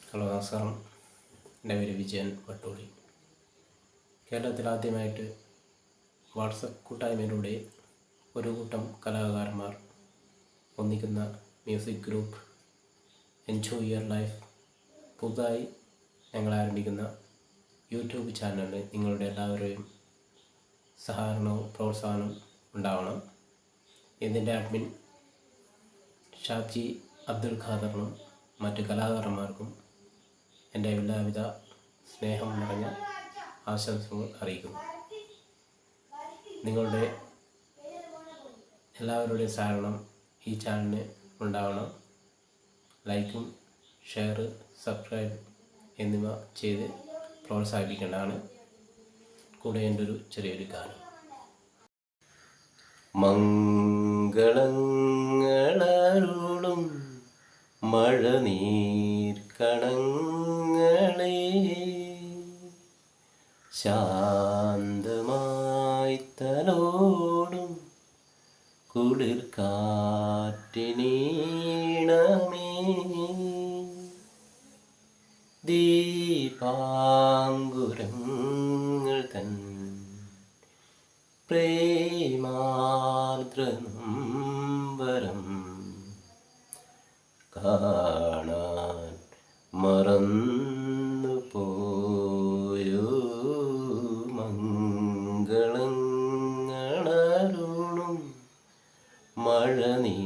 Hello നമസ്കാരം. എൻ്റെ പേര് വിജയൻ വട്ടൂളി. കേരളത്തിൽ ആദ്യമായിട്ട് വാട്സപ്പ് കൂട്ടായ്മയിലൂടെ ഒരു കൂട്ടം കലാകാരന്മാർ ഒന്നിക്കുന്ന music group enjoy your life പുതുതായി ഞങ്ങൾ ആരംഭിക്കുന്ന യൂട്യൂബ് ചാനലിൽ നിങ്ങളുടെ എല്ലാവരുടെയും സഹകരണവും പ്രോത്സാഹനവും ഉണ്ടാവണം. ഇതിൻ്റെ അഡ്മിൻ ഷാജി അബ്ദുൽ ഖാദറിനും മറ്റ് കലാകാരന്മാർക്കും എൻ്റെ എല്ലാവിധ സ്നേഹം നിറഞ്ഞ ആശംസകൾ അറിയിക്കുന്നു. നിങ്ങളുടെ എല്ലാവരുടെയും സഹകരണം ഈ ചാനലിന് ഉണ്ടാവണം. ലൈക്കും ഷെയർ സബ്സ്ക്രൈബ് എന്നിവ ചെയ്ത് പ്രോത്സാഹിപ്പിക്കേണ്ടതാണ്. കൂടെ എൻ്റെ ഒരു ചെറിയൊരു ഗാനം. മംഗളങ്ങളരുളും മഴനീർക്കണങ്ങളെ ശാന്തമായി തലോടും കുളിർ കാറ്റിനീണമേ ദീപാങ്കുരങ്ങൾ തൻ പ്രേമാർദ്രനമ്പരം കാണാൻ മറന്നു പോയോ മംഗളങ്ങളരുളും മഴനീർക്കണങ്ങളെ